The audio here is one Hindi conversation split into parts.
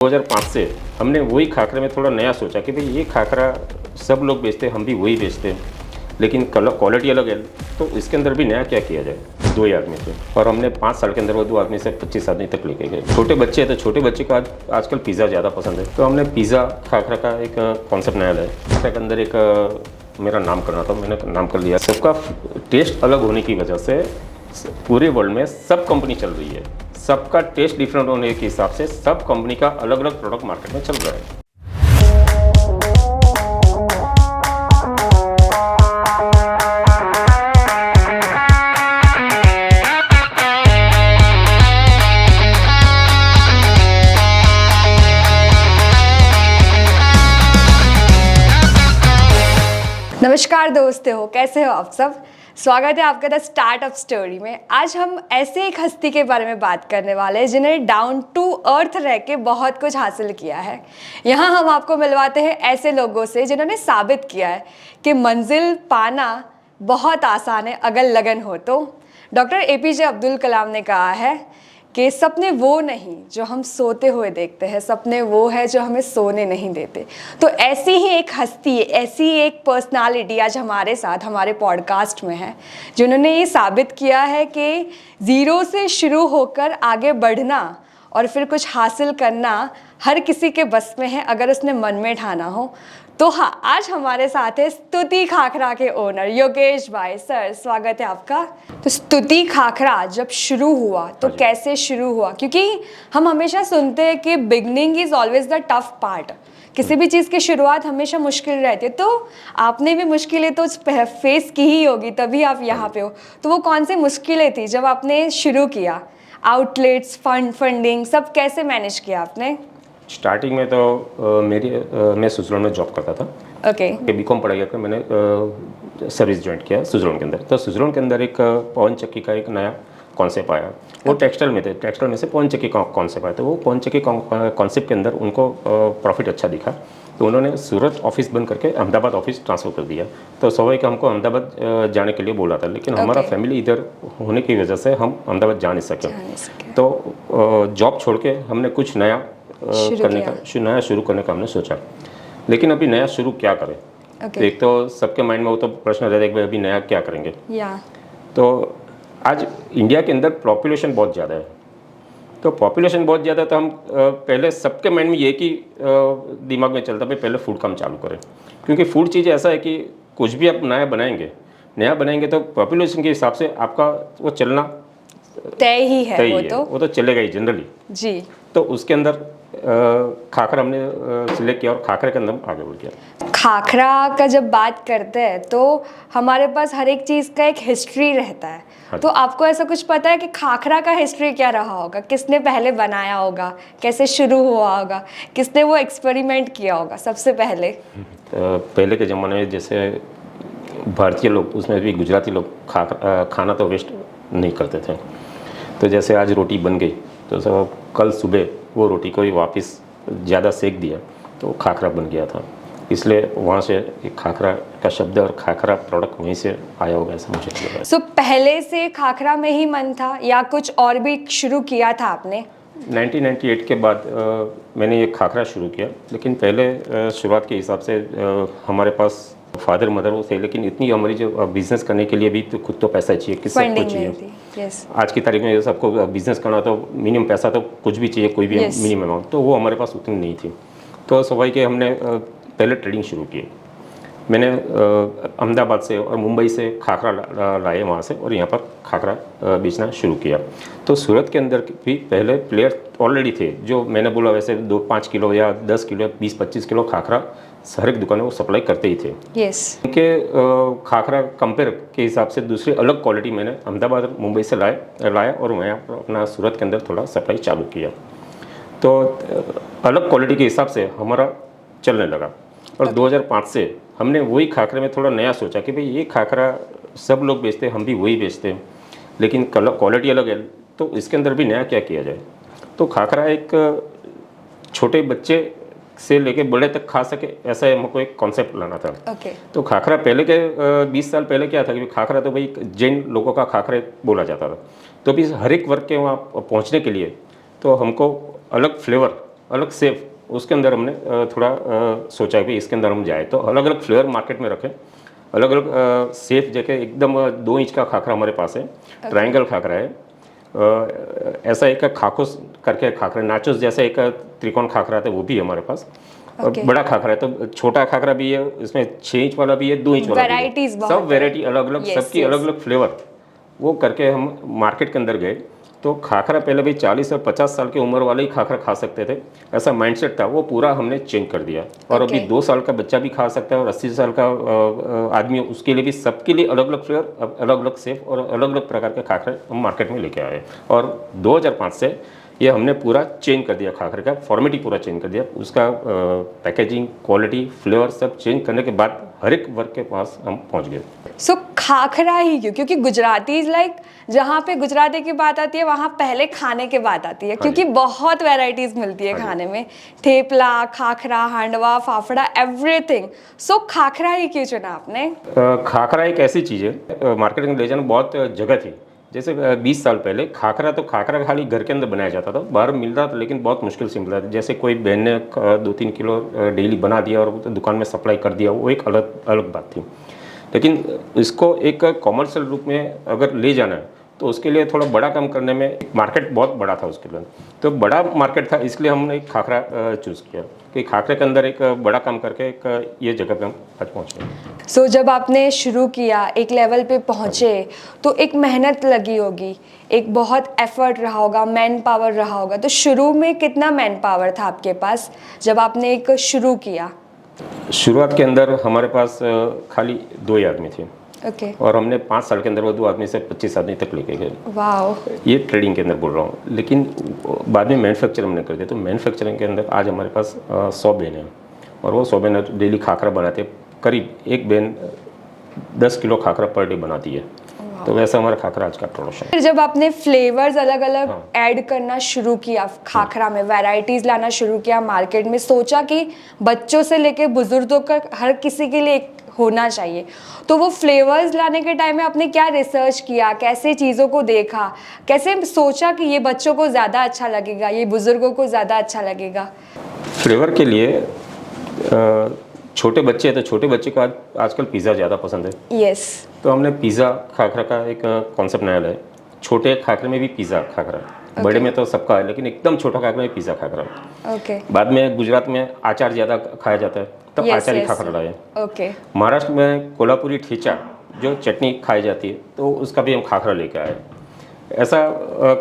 2005 से हमने वही खाखरे में थोड़ा नया सोचा कि भाई ये खाखरा सब लोग बेचते हैं, हम भी वही बेचते हैं, लेकिन क्वालिटी अलग है, तो इसके अंदर भी नया क्या किया जाए। 2 ही आदमी थे और हमने 5 साल के अंदर वो 2 आदमी से 25 आदमी तक लेके गए। छोटे बच्चे हैं तो छोटे बच्चे को आजकल पिज़्ज़ा ज़्यादा पसंद है, तो हमने पिज़्ज़ा खाखरा का एक कॉन्सेप्ट नया लाया। खाखरा के अंदर एक मेरा नाम करना था, मैंने नाम कर लिया। सबका टेस्ट अलग होने की वजह से पूरे वर्ल्ड में सब कंपनी चल रही है, सबका टेस्ट डिफरेंट होने के हिसाब से सब कंपनी का अलग अलग प्रोडक्ट मार्केट में चल रहा है। नमस्कार दोस्तों, कैसे हो आप सब। स्वागत है आपका द स्टार्टअप स्टोरी में। आज हम ऐसे एक हस्ती के बारे में बात करने वाले हैं जिन्होंने डाउन टू अर्थ रह के बहुत कुछ हासिल किया है। यहाँ हम आपको मिलवाते हैं ऐसे लोगों से जिन्होंने साबित किया है कि मंजिल पाना बहुत आसान है अगर लगन हो तो। डॉक्टर APJ अब्दुल कलाम ने कहा है कि सपने वो नहीं जो हम सोते हुए देखते हैं, सपने वो है जो हमें सोने नहीं देते। तो ऐसी ही एक हस्ती, ऐसी एक पर्सनालिटी आज हमारे साथ हमारे पॉडकास्ट में है, जिन्होंने ये साबित किया है कि ज़ीरो से शुरू होकर आगे बढ़ना और फिर कुछ हासिल करना हर किसी के बस में है अगर उसने मन में ठाना हो। तो हाँ, आज हमारे साथ है स्तुति खाखरा के ओनर योगेश भाई। सर, स्वागत है आपका। तो स्तुति खाखरा जब शुरू हुआ तो कैसे शुरू हुआ, क्योंकि हम हमेशा सुनते हैं कि beginning is always the tough part. किसी भी चीज़ की शुरुआत हमेशा मुश्किल रहती है, तो आपने भी मुश्किलें तो फेस की ही होगी, तभी आप यहाँ पे हो। तो वो कौन सी मुश्किलें थी जब आपने शुरू किया? आउटलेट्स, फंडिंग सब कैसे मैनेज किया आपने? स्टार्टिंग में तो मैं स्विट्जरलैंड में जॉब करता था। ओके। बीकॉम पढ़ाई करके मैंने सर्विस ज्वाइन किया स्विट्जरलैंड के अंदर। तो स्विट्जरलैंड के अंदर एक पवन चक्की का एक नया कॉन्सेप्ट आया। वो टेक्सटाइल में थे, टेक्सटाइल में से पवन चक्की का कॉन्सेप्ट आया। तो वो पवन चक्की कॉन्सेप्ट के अंदर उनको प्रॉफिट अच्छा दिखा, तो उन्होंने सूरत ऑफिस बंद करके अहमदाबाद ऑफिस ट्रांसफ़र कर दिया। तो स्वाभाविक हमको अहमदाबाद जाने के लिए बोला था, लेकिन हमारा फैमिली इधर होने की वजह से हम अहमदाबाद जा नहीं सके। तो जॉब छोड़ के हमने कुछ नया शुरू करने का हमने सोचा, लेकिन अभी नया शुरू क्या करें। तो एक तो सबके माइंड में वो तो प्रश्न रहता है कि अभी नया क्या करेंगे। तो आज इंडिया के अंदर पॉपुलेशन बहुत ज़्यादा है, तो पॉपुलेशन बहुत ज़्यादा, तो हम पहले सबके माइंड में ये कि दिमाग में चलता है पहले फूड काम चालू करें, क्योंकि फूड चीज़ ऐसा है कि कुछ भी आप नया बनाएंगे तो पॉपुलेशन के हिसाब से आपका वो चलना तय ही है, वो तो चलेगा ही जनरली जी। तो उसके अंदर खाखरा हमने सिलेक्ट किया और खाखरे के अंदर आगे बढ़ गया। खाखरा का जब बात करते हैं तो हमारे पास हर एक चीज़ का एक हिस्ट्री रहता है। तो आपको ऐसा कुछ पता है कि खाखरा का हिस्ट्री क्या रहा होगा? किसने पहले बनाया होगा, कैसे शुरू हुआ होगा, किसने वो एक्सपेरिमेंट किया होगा सबसे पहले? पहले के ज़माने में जैसे भारतीय लोग, उसमें भी गुजराती लोग खाना तो वेस्ट नहीं करते थे। तो जैसे आज रोटी बन गई तो सब कल सुबह वो रोटी को ही वापस ज़्यादा सेक दिया तो खाखरा बन गया था। इसलिए वहाँ से एक खाखरा का शब्द और खाखरा प्रोडक्ट वहीं से आया होगा, ऐसा मुझे लग रहा है। सो पहले से खाखरा में ही मन था या कुछ और भी शुरू किया था आपने? 1998 के बाद मैंने ये खाखरा शुरू किया, लेकिन पहले शुरुआत के हिसाब से हमारे पास फादर मदर वो थे, लेकिन इतनी हमारी जो बिज़नेस करने के लिए भी तो खुद तो पैसा चाहिए, किस सबको चाहिए। आज की तारीख में सबको बिज़नेस करना तो मिनिमम पैसा तो कुछ भी चाहिए, कोई भी मिनिमम अमाउंट, तो वो हमारे पास उतनी नहीं थी। तो स्वाभाविक है हमने पहले ट्रेडिंग शुरू की। मैंने अहमदाबाद से और मुंबई से खाखरा लाए वहाँ से और यहाँ पर खाखरा बेचना शुरू किया। तो सूरत के अंदर भी पहले प्लेयर ऑलरेडी थे, जो मैंने बोला वैसे 2-5 किलो या 10 किलो 20-25 किलो खाखरा हर एक दुकान में वो सप्लाई करते ही थे। उनके खाखरा कंपेयर के हिसाब से दूसरी अलग क्वालिटी मैंने अहमदाबाद मुंबई से लाया और मैं अपना सूरत के अंदर थोड़ा सप्लाई चालू किया। तो अलग क्वालिटी के हिसाब से हमारा चलने लगा और 2005 से हमने वही खाखरे में थोड़ा नया सोचा कि भाई ये खाखरा सब लोग बेचते हैं, हम भी वही बेचते हैं, लेकिन क्वालिटी अलग है, तो इसके अंदर भी नया क्या किया जाए। तो खाखरा एक छोटे बच्चे से लेके बड़े तक खा सके, ऐसा हमको एक कॉन्सेप्ट लाना था। तो खाखरा पहले के 20 साल पहले क्या था कि खाखरा तो भाई जैन लोगों का खाखरा बोला जाता था, तो भी हर एक वर्ग के वहाँ पहुँचने के लिए तो हमको अलग फ्लेवर अलग सेफ उसके अंदर हमने थोड़ा सोचा कि इसके अंदर हम जाए, तो अलग अलग फ्लेवर मार्केट में रखें, अलग अलग सेफ जगह। एकदम 2 इंच का खाखरा हमारे पास है, ट्रायंगल खाखरा है। ऐसा एक खाकोस करके खाखरा, नाचोस जैसा एक त्रिकोण खाखरा आता है, वो भी है हमारे पास। और बड़ा खाखरा है, तो छोटा खाखरा भी है, इसमें 6 इंच वाला भी है, 2 इंच वाला भी है, सब वेराइटी अलग अलग, सबकी अलग अलग फ्लेवर वो करके हम मार्केट के अंदर गए। तो खाखरा पहले भी 40 और 50 साल की उम्र वाले ही खाखरा खा सकते थे, ऐसा माइंडसेट था, वो पूरा हमने चेंज कर दिया। और अभी 2 साल का बच्चा भी खा सकता है, और 80 साल का आदमी, उसके लिए भी, सबके लिए अलग अलग फ्लेवर, अलग अलग सेफ और अलग अलग प्रकार के खाखरे हम मार्केट में लेके आए। और 2005 से ये हमने पूरा चेंज कर दिया, खाखरे का फॉर्मेट ही पूरा चेंज कर दिया, उसका पैकेजिंग, क्वालिटी, फ्लेवर सब चेंज करने के बाद हर एक वर्ग के पास हम पहुंच गए। सो खाखरा ही क्यों? क्योंकि गुजराती लाइक जहाँ पे गुजराती की बात आती है वहाँ पहले खाने की बात आती है, क्योंकि बहुत वैरायटीज मिलती है खाने में, थेपला, खाखरा, हांडवा, फाफड़ा, एवरीथिंग। सो खाखरा ही क्यों चुना आपने? खाखरा एक ऐसी चीज़ है, मार्केट में ले जाना बहुत जगह थी। जैसे 20 साल पहले खाखरा खाली घर के अंदर बनाया जाता था, बाहर मिल रहा था लेकिन बहुत मुश्किल से मिल रहा था। जैसे कोई बहन ने 2-3 किलो डेली बना दिया और दुकान में सप्लाई कर दिया, वो एक अलग अलग बात थी। लेकिन इसको एक कॉमर्शियल रूप में अगर ले जाना है तो उसके लिए थोड़ा बड़ा काम करने में, मार्केट बहुत बड़ा था उसके लिए, तो बड़ा मार्केट था, इसलिए हमने एक खाखरा चूज़ किया कि खाखरे के अंदर एक बड़ा काम करके एक ये जगह पे हम आज पहुँचे। सो जब आपने शुरू किया, एक लेवल पे पहुँचे, तो एक मेहनत लगी होगी, एक बहुत एफर्ट रहा होगा, मैन पावर रहा होगा। तो शुरू में कितना मैन पावर था आपके पास जब आपने एक शुरू किया? शुरुआत के अंदर हमारे पास खाली 2 ही आदमी थे। ओके। और हमने 5 साल के अंदर वो 2 आदमी से 25 आदमी तक लेके गए। वाओ। ये ट्रेडिंग के अंदर बोल रहा हूँ, लेकिन बाद में मैन्युफैक्चर हमने कर दिया। तो मैन्युफैक्चरिंग के अंदर आज हमारे पास 100 बहन हैं, और वो 100 बहन डेली खाखरा बनाते हैं। करीब एक बहन 10 किलो खाखरा पर डे बनाती है। तो वैसा हमारा खाखरा आज का प्रोडक्शन। फिर जब आपने फ्लेवर्स अलग अलग ऐड करना शुरू किया, खाखरा में वैरायटीज लाना शुरू किया, मार्केट में सोचा कि बच्चों से लेके बुजुर्गों का हर किसी के लिए होना चाहिए, तो वो फ्लेवर्स लाने के टाइम में आपने क्या रिसर्च किया, कैसे चीज़ों को देखा, कैसे सोचा कि ये बच्चों को ज़्यादा अच्छा लगेगा, ये बुजुर्गों को ज़्यादा अच्छा लगेगा? फ्लेवर के लिए छोटे बच्चे हैं, तो छोटे बच्चे का आजकल पिज़्ज़ा ज़्यादा पसंद है। यस। तो हमने पिज़्ज़ा खाखरा का एक कॉन्सेप्ट नया लाया। छोटे खाखरे में भी पिज़्ज़ा खाखरा, बड़े में तो सबका है, लेकिन एकदम छोटा खाखरा में पिज़्ज़ा खाखरा। ओके। बाद में गुजरात में आचार ज़्यादा खाया जाता है, तब आचारी खाखरा लाए। ओके। महाराष्ट्र में कोल्हापुरी ठेचा जो चटनी खाई जाती है, तो उसका भी हम खाखरा लेके आए। ऐसा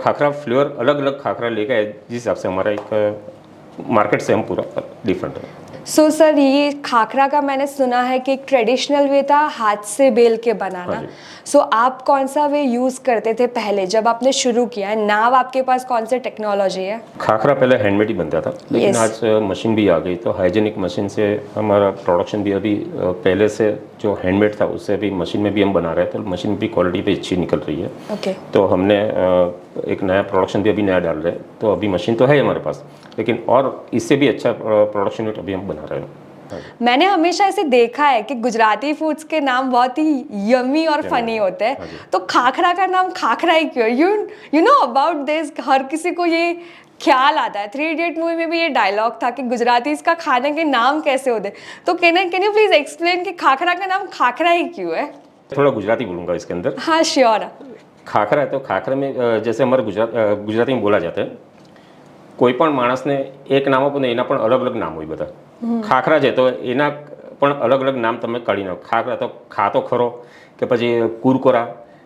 खाखरा फ्लेवर अलग अलग खाखरा लेके आए, जिस हिसाब से हमारा एक मार्केट से हम पूरा डिफरेंट है। सो सर, ये खाखरा का मैंने सुना है कि एक ट्रेडिशनल वे था हाथ से बेल के बनाना। सो आप कौन सा वे यूज़ करते थे पहले जब आपने शुरू किया? नाव आपके पास कौन से टेक्नोलॉजी है? खाखरा पहले हैंडमेड ही बनता था, लेकिन आज मशीन भी आ गई, तो हाइजेनिक मशीन से हमारा प्रोडक्शन भी अभी पहले से जो हैंडमेड था उससे अभी मशीन में भी हम बना रहे थे, तो मशीन भी क्वालिटी भी अच्छी निकल रही है। ओके। तो हमने एक नया प्रोडक्शन भी अभी नया डाल रहे हैं, तो अभी मशीन तो है हमारे पास, लेकिन और इससे भी अच्छा प्रोडक्शन यूनिट अभी हम बना रहे हैं। मैंने हमेशा ऐसे देखा है कि गुजराती फूड्स के नाम बहुत ही यमी और फनी होते हैं, तो खाखरा का नाम खाखरा ही क्यों? यू नो अबाउट दिस, हर किसी को ये ख्याल आता है। 3 इडियट मूवी में भी ये डायलॉग था कि गुजराती इसका खाने के नाम कैसे होते, तो कैन यू प्लीज एक्सप्लेन कि खाखरा का नाम खाखरा ही क्यों है? थोड़ा गुजराती बोलूँगा इसके अंदर। हाँ श्योर। खाखरा है, तो खाखरा में जैसे हमारे गुजराती में बोला जाता है, કોઈ પણ માણસને એક નામ આપો ને એના પણ અલગ અલગ નામ હોય બધા. ખાખરા છે તો એના પણ અલગ અલગ નામ તમે કાઢી નાખો. ખાખરા તો ખાતો ખરો કે પછી કુરકોરા,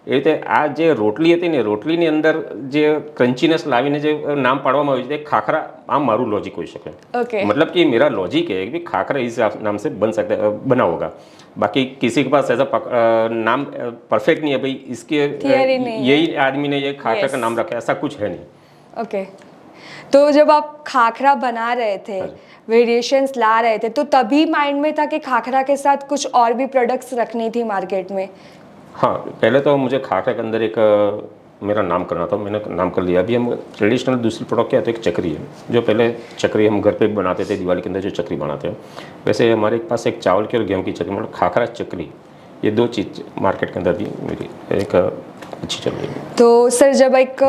એ રીતે આ જે રોટલી હતી ને, રોટલીની અંદર જે ક્રન્ચીનેસ લાવીને જે નામ પાડવામાં આવ્યું છે, તે ખાખરા, આ મારું લॉजिक હોઈ શકે. मतलब कि मेरा लॉजिक है कि खाखरा इस नाम से बना होगा. बाकी किसी के पास ऐसा नाम परफेक्ट नहीं है भाई इसके यही आदमी ने ये खाखरा का नाम रखा है, ऐसा कुछ है नहीं. ओके. तो जब आप खाखरा बना रहे थे, वेरिएशंस ला रहे थे, तो तभी माइंड में था कि खाखरा के साथ कुछ और भी प्रोडक्ट्स रखनी थी मार्केट में? हाँ, पहले तो मुझे खाखरा के अंदर एक मेरा नाम करना था, मैंने नाम कर लिया. अभी हम ट्रेडिशनल दूसरी प्रोडक्ट क्या है, तो एक चकरी है, जो पहले चकरी हम घर पे बनाते थे, दिवाली के अंदर जो चकरी बनाते हैं, वैसे हमारे पास एक चावल की और गेहूं की चकरी, मतलब खाखरा चकरी, ये 2 चीज़ मार्केट के अंदर भी मेरी एक अच्छी चल रही है। तो सर जब एक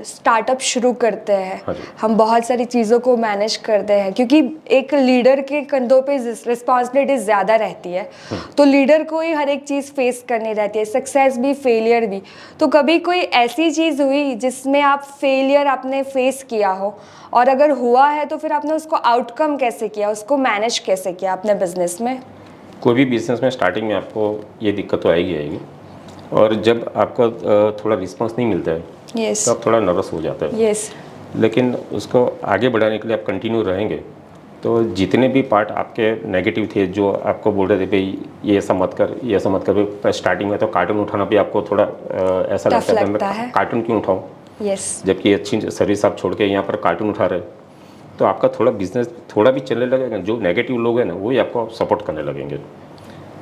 स्टार्टअप शुरू करते हैं, हाँ जी। हम बहुत सारी चीज़ों को मैनेज करते हैं क्योंकि एक लीडर के कंधों पे रिस्पॉन्सिबिलिटी ज़्यादा रहती है, तो लीडर को ही हर एक चीज़ फेस करनी रहती है, सक्सेस भी फेलियर भी। तो कभी कोई ऐसी चीज़ हुई जिसमें आप फेलियर आपने फेस किया हो, और अगर हुआ है तो फिर आपने उसको आउटकम कैसे किया, उसको मैनेज कैसे किया अपने बिजनेस में? कोई भी बिजनेस में स्टार्टिंग में आपको ये दिक्कत तो आएगी, और जब आपका थोड़ा रिस्पांस नहीं मिलता है यस। तो आप थोड़ा नर्वस हो जाते हैं। यस। लेकिन उसको आगे बढ़ाने के लिए आप कंटिन्यू रहेंगे, तो जितने भी पार्ट आपके नेगेटिव थे, जो आपको बोल रहे थे भाई ये ऐसा मत कर, ये ऐसा मत कर, स्टार्टिंग में तो कार्टून उठाना भी आपको थोड़ा ऐसा टफ लगता लगता है है। कार्टून क्यों उठाऊँ, यस। जबकि अच्छी सर्विस आप छोड़ के यहाँ पर कार्टून उठा रहे हैं। तो आपका थोड़ा बिजनेस थोड़ा भी चलने लगेगा, जो नेगेटिव लोग हैं ना वही आपको सपोर्ट करने लगेंगे,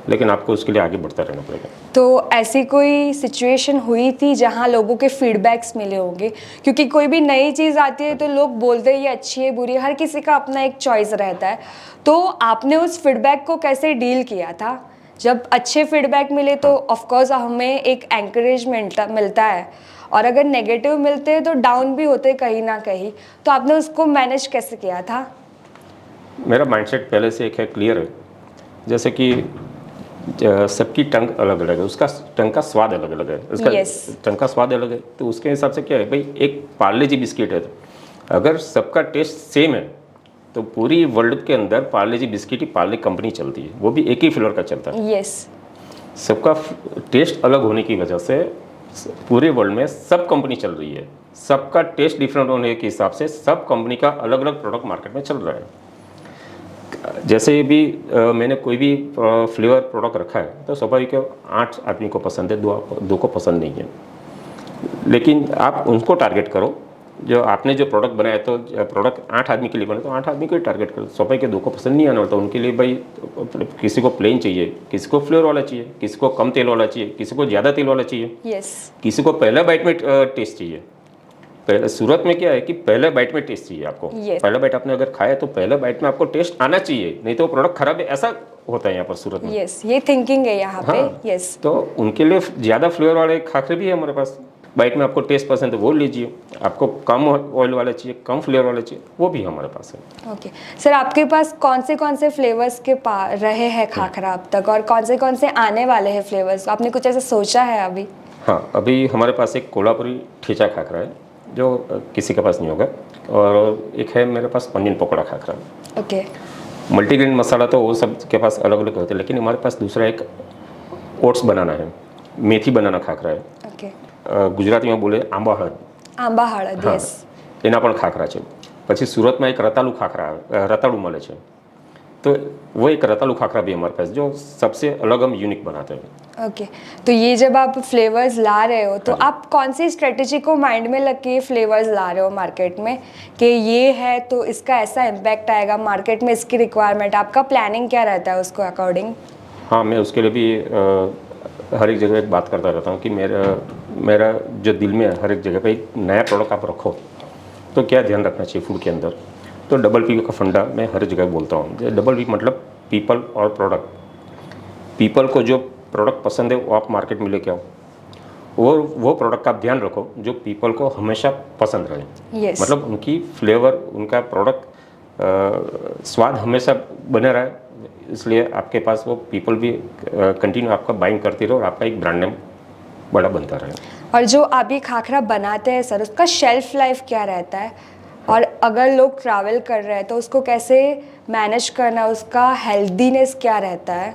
लेकिन आपको उसके लिए आगे बढ़ता रहना पड़ेगा। तो ऐसी कोई सिचुएशन हुई थी जहाँ लोगों के फीडबैक्स मिले होंगे, क्योंकि कोई भी नई चीज़ आती है तो लोग बोलते हैं ये अच्छी है बुरी है, हर किसी का अपना एक चॉइस रहता है। तो आपने उस फीडबैक को कैसे डील किया था? जब अच्छे फीडबैक मिले तो ऑफकोर्स हमें एक एंकरेजमेंट मिलता है, और अगर नेगेटिव मिलते हैं तो डाउन भी होते कहीं ना कहीं, तो आपने उसको मैनेज कैसे किया था? मेरा माइंडसेट पहले से एक है, क्लियर है। जैसे कि सबकी टंग अलग अलग है, उसका टंग का स्वाद अलग अलग है, उसका Yes. टंग का स्वाद अलग है। तो उसके हिसाब से क्या है भाई, एक पार्ले जी बिस्किट है, अगर सबका टेस्ट सेम है तो पूरी वर्ल्ड के अंदर पार्ले जी बिस्किट ही पार्ले कंपनी चलती है, वो भी एक ही फ्लेवर का चलता है। यस। सबका टेस्ट अलग होने की वजह से पूरे वर्ल्ड में सब कंपनी चल रही है, सबका टेस्ट डिफरेंट होने के हिसाब से सब कंपनी का अलग अलग प्रोडक्ट मार्केट में चल रहा है। जैसे भी मैंने कोई भी फ्लेवर प्रोडक्ट रखा है तो स्वाभाविक है 8 आदमी को पसंद है, दो को पसंद नहीं है। लेकिन आप उनको टारगेट करो, जो आपने जो प्रोडक्ट बनाया, तो प्रोडक्ट 8 आदमी के लिए बना तो 8 आदमी को ही टारगेट करो। स्वाभाविक है 2 को पसंद नहीं आना होता, उनके लिए भाई किसी को प्लेन चाहिए, किसी को फ्लेवर वाला चाहिए, किसी को कम तेल वाला चाहिए, किसी को ज़्यादा तेल वाला चाहिए, यस। किसी को पहला बाइट में टेस्ट चाहिए। पहले सूरत में क्या है कि पहले बाइट में टेस्ट चाहिए आपको। Yes. पहला बाइट आपने अगर खाया तो पहले बाइट में आपको टेस्ट आना चाहिए, नहीं तो प्रोडक्ट खराब है, ऐसा होता है यहाँ पर सूरत में। यस, ये थिंकिंग है यहाँ पे। हाँ। यस। तो उनके लिए ज़्यादा फ्लेवर वाले खाखरे भी है हमारे पास। बाइट में आपको टेस्ट पसंद है वो लीजिए, आपको कम ऑयल वाला चाहिए, कम फ्लेवर वाला चाहिए, वो भी हमारे पास है। ओके सर, आपके पास कौन से फ्लेवर्स के रहे हैं खाखरा अब तक, और कौन से आने वाले हैं फ्लेवर्स? आपने कुछ ऐसा सोचा है अभी? हाँ, अभी हमारे पास एक कोल्हापुरी ठेचा खाखरा है जो किसी के पास नहीं होगा, और एक है मेरे पास पनीर पकौड़ा खाखरा। ओके। मल्टीग्रेन मसाला तो वो सब के पास अलग अलग होते हैं, लेकिन हमारे पास दूसरा एक ओट्स बनाना है, मेथी बनाना खाखरा है। ओके। ગુજરાતીમાં બોલે આંબા હળદ, આંબા હળદ। હા, યસ। એના પણ ખાખરા છે। પછી સુરતમાં એક રતાળુ ખાખરા રતાળુ મળે છે, तो वो एक रतालू खाखरा भी हमारे पास, जो सबसे अलग हम यूनिक बनाते हैं। ओके। तो ये जब आप फ्लेवर्स ला रहे हो तो आप कौन सी स्ट्रेटेजी को माइंड में लग के फ्लेवर्स ला रहे हो मार्केट में, कि ये है तो इसका ऐसा इम्पैक्ट आएगा मार्केट में, इसकी रिक्वायरमेंट, आपका प्लानिंग क्या रहता है उसको अकॉर्डिंग? हाँ, मैं उसके लिए भी हर एक जगह एक बात करता रहता हूँ कि मेरा जो दिल में है, हर एक जगह पे एक नया प्रोडक्ट आप रखो तो क्या ध्यान रखना चाहिए फूड के अंदर। तो डबल पी का फंडा मैं हर जगह बोलता हूँ। डबल पी मतलब पीपल और प्रोडक्ट। पीपल को जो प्रोडक्ट पसंद है वो आप मार्केट में लेके आओ, और वो प्रोडक्ट का आप ध्यान रखो जो पीपल को हमेशा पसंद रहे। Yes. मतलब उनकी फ्लेवर, उनका प्रोडक्ट स्वाद हमेशा बने रहे, इसलिए आपके पास वो पीपल भी कंटिन्यू आपका बाइंग करती रहे और आपका एक ब्रांड नेम बड़ा बनता रहे। और जो आप ये खाखरा बनाते हैं सर, उसका शेल्फ लाइफ क्या रहता है, और अगर लोग ट्रैवल कर रहे हैं तो उसको कैसे मैनेज करना, उसका हेल्दीनेस क्या रहता है?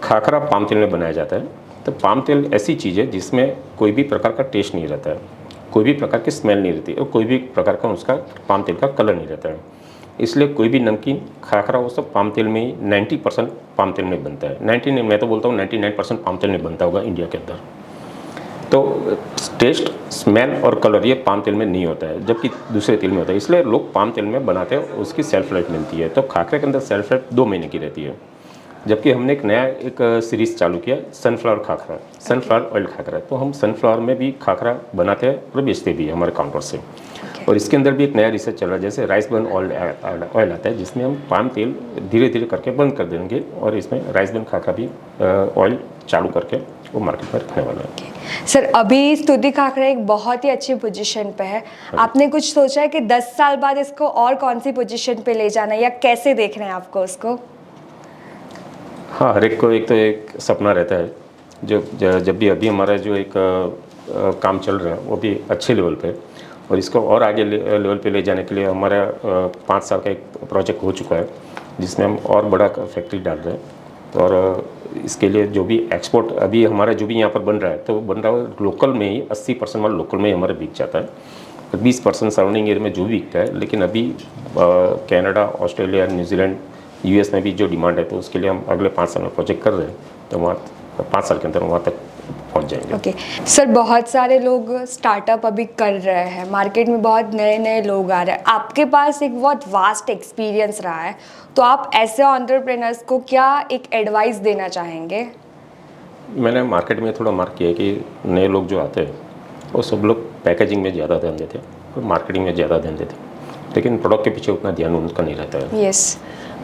खाखरा पाम तेल में बनाया जाता है। तो पाम तेल ऐसी चीज़ है जिसमें कोई भी प्रकार का टेस्ट नहीं रहता है, कोई भी प्रकार की स्मेल नहीं रहती, और कोई भी प्रकार का उसका पाम तेल का कलर नहीं रहता है। इसलिए कोई भी नमकीन खाखरा वो सब पाम तेल में ही 90% पाम तेल में बनता है। 99, मैं तो बोलता हूँ 99% पाम तेल में बनता होगा इंडिया के अंदर। तो टेस्ट, स्मेल और कलर ये पाम तेल में नहीं होता है, जबकि दूसरे तेल में होता है, इसलिए लोग पाम तेल में बनाते हैं, उसकी सेल्फ लाइफ मिलती है। तो खाखरे के अंदर सेल्फ लाइफ 2 महीने की रहती है। जबकि हमने एक नया सीरीज़ चालू किया, sunflower khakhra, sunflower oil khakhra. तो हम सनफ्लावर में भी खाखरा बनाते हैं और बेचते भी हैं हमारे काउंटर से। और इसके अंदर भी एक नया रिसर्च चल रहा है, जैसे राइस बर्न ऑयल आता है, जिसमें हम पाम तेल धीरे धीरे करके बंद कर देंगे और इसमें राइस बर्न खाखरा भी ऑयल चालू करके वो मार्केट में रखने वाला है। सर अभी स्तुति खाखरा एक बहुत ही अच्छी पोजीशन पे है, आपने कुछ सोचा है कि 10 साल बाद इसको और कौन सी पोजीशन पे ले जाना है या कैसे देख रहे हैं आपको उसको? हाँ, हर एक को एक तो एक सपना रहता है जब भी अभी हमारा जो एक काम चल रहा है वो भी अच्छे लेवल पे, और इसको और आगे लेवल पे ले जाने के लिए हमारा 5 साल का एक प्रोजेक्ट हो चुका है जिसमें हम और बड़ा फैक्ट्री डाल रहे हैं। तो और इसके लिए जो भी एक्सपोर्ट अभी हमारा जो भी यहाँ पर बन रहा है, तो वो बन रहा है लोकल में ही, 80% वाला लोकल में ही हमारा बिक जाता है, तो 20% सराउंडिंग एरिया में जो भी बिकता है। लेकिन अभी कनाडा, ऑस्ट्रेलिया, न्यूजीलैंड, यूएस में भी जो डिमांड है, तो उसके लिए हम अगले 5 साल में प्रोजेक्ट कर रहे हैं, तो वहाँ 5 साल के अंदर वहाँ तक पहुँच जाएंगे। ओके सर, बहुत सारे लोग स्टार्टअप अभी कर रहे हैं, मार्केट में बहुत नए नए लोग आ रहे हैं, आपके पास एक बहुत वास्ट एक्सपीरियंस रहा है, तो आप ऐसे एंटरप्रेन्योर्स को क्या एक एडवाइस देना चाहेंगे? मैंने मार्केट में थोड़ा मार्क किया कि नए लोग जो आते हैं वो सब लोग पैकेजिंग में ज़्यादा ध्यान देते हैं और मार्केटिंग में ज़्यादा ध्यान देते हैं, लेकिन प्रोडक्ट के पीछे उतना ध्यान उनका नहीं रहता है। यस।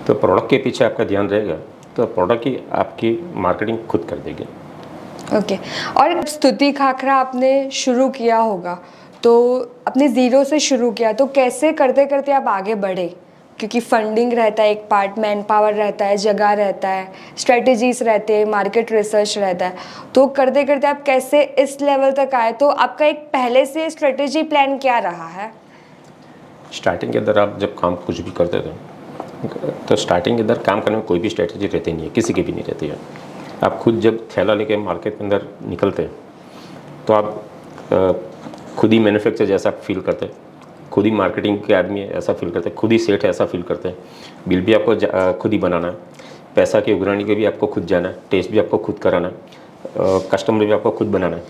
तो प्रोडक्ट के पीछे आपका ध्यान रहेगा तो प्रोडक्ट की आपकी मार्केटिंग खुद कर देगी। ओके और स्तुति खाखरा आपने शुरू किया होगा, तो अपने ज़ीरो से शुरू किया, तो कैसे करते करते आप आगे बढ़े? क्योंकि फंडिंग रहता है एक पार्ट, मैन पावर रहता है, जगह रहता है, स्ट्रेटजीज रहते हैं, मार्केट रिसर्च रहता है, तो करते करते आप कैसे इस लेवल तक आए? तो आपका एक पहले से स्ट्रेटजी प्लान क्या रहा है? स्टार्टिंग के अंदर आप जब काम कुछ भी करते थे तो स्टार्टिंग के अंदर काम करने में कोई भी स्ट्रेटजी रहती नहीं है, किसी की भी नहीं रहती है। आप खुद जब थैला लेके मार्केट के अंदर निकलते तो आप खुद ही मैन्युफैक्चर जैसा फील करते, खुद ही मार्केटिंग के आदमी ऐसा फील करते, खुद ही सेठ ऐसा फील करते हैं। बिल भी आपको खुद ही बनाना है, पैसा की उगरानी के भी आपको खुद जाना है, टेस्ट भी आपको खुद कराना है, कस्टमर भी आपको खुद बनाना है।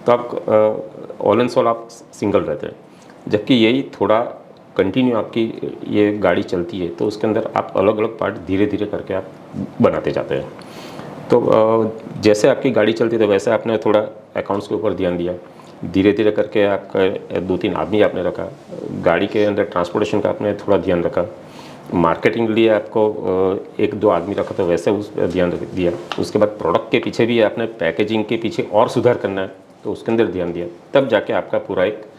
तो आप ऑल एंड सोल आप सिंगल रहते हैं। जबकि यही थोड़ा कंटिन्यू आपकी ये गाड़ी चलती है तो उसके अंदर आप अलग अलग पार्ट धीरे धीरे करके आप बनाते जाते हैं। तो जैसे आपकी गाड़ी चलती है तो वैसे आपने थोड़ा अकाउंट्स के ऊपर ध्यान दिया, धीरे धीरे करके आपका 2-3 आदमी आपने रखा, गाड़ी के अंदर ट्रांसपोर्टेशन का आपने थोड़ा ध्यान रखा, मार्केटिंग के लिए आपको 1-2 आदमी रखा तो वैसे उस पर ध्यान दिया। उसके बाद प्रोडक्ट के पीछे भी आपने पैकेजिंग के पीछे और सुधार करना है तो उसके अंदर ध्यान दिया, तब जाके आपका पूरा एक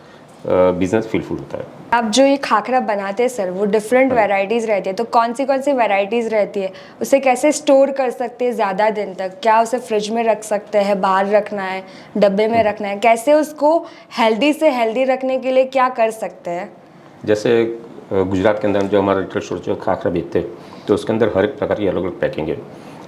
बिजनेस फुलफिल होता है। आप जो ये खाखरा बनाते हैं सर, वो डिफरेंट वैरायटीज़ रहती है, तो कौन सी वैरायटीज़ रहती है? उसे कैसे स्टोर कर सकते हैं ज़्यादा दिन तक? क्या उसे फ्रिज में रख सकते हैं, बाहर रखना है, डब्बे में रखना है? कैसे उसको हेल्दी से हेल्दी रखने के लिए क्या कर सकते हैं? जैसे गुजरात के अंदर जो हमारा रिटेल स्टोर जो खाखरा बेचते हैं तो उसके अंदर हर एक प्रकार की अलग अलग पैकिंग है।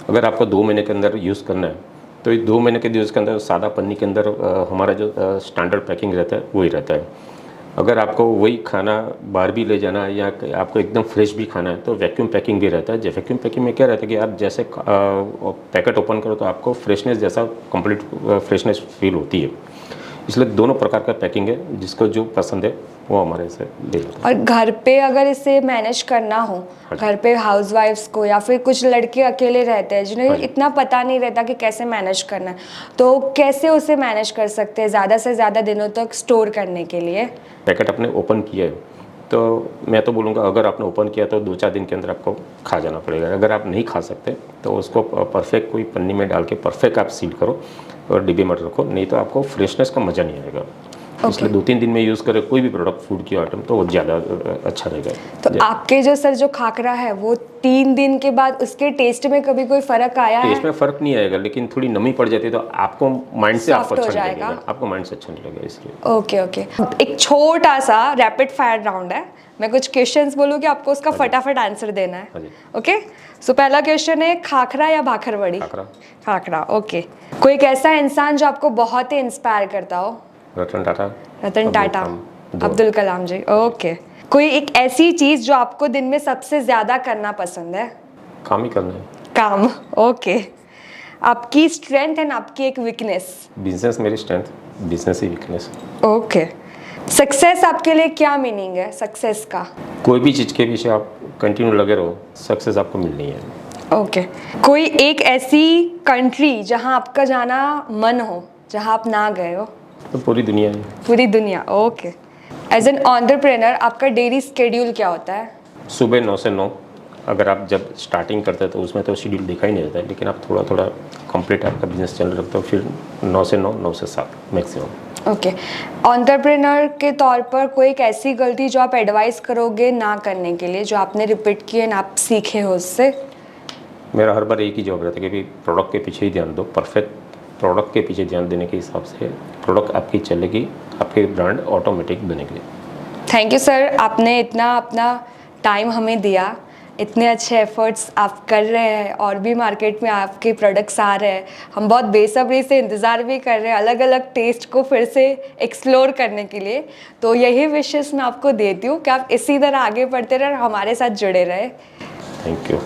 अगर आपको 2 महीने के अंदर यूज़ करना है तो ये 2 महीने के यूज़ के अंदर सादा पन्नी के अंदर हमारा जो स्टैंडर्ड पैकिंग रहता है वही रहता है। अगर आपको वही खाना बाहर भी ले जाना है या आपको एकदम फ्रेश भी खाना है तो वैक्यूम पैकिंग भी रहता है। जो वैक्यूम पैकिंग में क्या रहता है कि आप जैसे पैकेट ओपन करो तो आपको फ्रेशनेस जैसा कंप्लीट फ्रेशनेस फील होती है। इसलिए दोनों प्रकार का पैकिंग है, जिसको जो पसंद है वो हमारे से ले लेते हैं। और घर पे अगर इसे मैनेज करना हो, घर पे हाउसवाइफ्स को या फिर कुछ लड़के अकेले रहते हैं जिन्हें इतना पता नहीं रहता कि कैसे मैनेज करना है, तो कैसे उसे मैनेज कर सकते हैं ज़्यादा से ज़्यादा दिनों तक स्टोर करने के लिए? पैकेट आपने ओपन किया है तो मैं तो बोलूँगा अगर आपने ओपन किया तो 2-4 दिन के अंदर आपको खा जाना पड़ेगा। अगर आप नहीं खा सकते तो उसको परफेक्ट कोई पन्नी में डाल के परफेक्ट आप सील करो और डिब्बे में रखो, नहीं तो आपको फ्रेशनेस का मज़ा नहीं आएगा। इसलिए 2-3 दिन में यूज़ करें कोई भी प्रोडक्ट, फूड की आइटम, तो वो ज़्यादा अच्छा रहेगा। तो आपके जो सर जो खाखरा है वो 3 दिन के बाद उसके टेस्ट में कभी कोई फ़र्क आया है? टेस्ट में फ़र्क नहीं आएगा, लेकिन थोड़ी नमी पड़ जाती है तो आपको माइंड से आपको अच्छा नहीं जाएगा। लगेगा, आपको माइंड से अच्छा नहीं लगेगा इसलिए। ओके ओके, एक छोटा सा रैपिड फायर राउंड है, मैं कुछ क्वेश्चंस बोलूँगी, आपको उसका फटाफट आंसर देना है। ओके, सो पहला क्वेश्चन है, खाखरा या भाखरवड़ी? खाखरा। खाखरा, ओके। कोई एक ऐसा इंसान जो आपको बहुत ही इंस्पायर करता हो? रतन टाटा। रतन टाटा, अब्दुल कलाम जी, ओके। कोई एक ऐसी चीज़ जो आपको दिन में सबसे ज़्यादा करना पसंद है? काम ही करना है। काम, ओके। आपकी स्ट्रेंथ एंड आपकी एक वीकनेस? बिजनेस मेरी स्ट्रेंथ, बिजनेस ही वीकनेस। ओके। सक्सेस आपके लिए क्या मीनिंग है सक्सेस का? कोई भी चीज़ के पीछे आप कंटिन्यू लगे रहो, सक्सेस आपको मिलनी है। ओके। कोई एक ऐसी कंट्री जहां आपका जाना मन हो, जहां आप ना गए हो? तो पूरी दुनिया है। पूरी दुनिया, ओके। एज एन एंटरप्रेन्योर आपका डेली स्केड्यूल क्या होता है? सुबह 9 से 9 अगर आप जब स्टार्टिंग करते हैं तो उसमें तो शेड्यूल दिखा ही नहीं देता है, लेकिन आप थोड़ा थोड़ा कंप्लीट आपका बिजनेस चल रखते हो, फिर 9 से 9, 9 से 7 मैक्सिमम। ओके, एंटरप्रेन्योर के तौर पर कोई एक ऐसी गलती जो आप एडवाइस करोगे ना करने के लिए, जो आपने रिपीट की है ना आप सीखे हो उससे? मेरा हर बार एक ही जवाब रहता है कि प्रोडक्ट के पीछे ही ध्यान दो, परफेक्ट प्रोडक्ट के पीछे ध्यान देने के हिसाब से प्रोडक्ट आपकी चलेगी, आपकी ब्रांड ऑटोमेटिक बनेगी। थैंक यू सर, आपने इतना अपना टाइम हमें दिया, इतने अच्छे एफर्ट्स आप कर रहे हैं और भी मार्केट में आपके प्रोडक्ट्स आ रहे हैं। हम बहुत बेसब्री से इंतज़ार भी कर रहे हैं अलग अलग टेस्ट को फिर से एक्सप्लोर करने के लिए। तो यही विशेष मैं आपको देती हूँ कि आप इसी तरह आगे बढ़ते रहें और हमारे साथ जुड़े रहें। Thank you.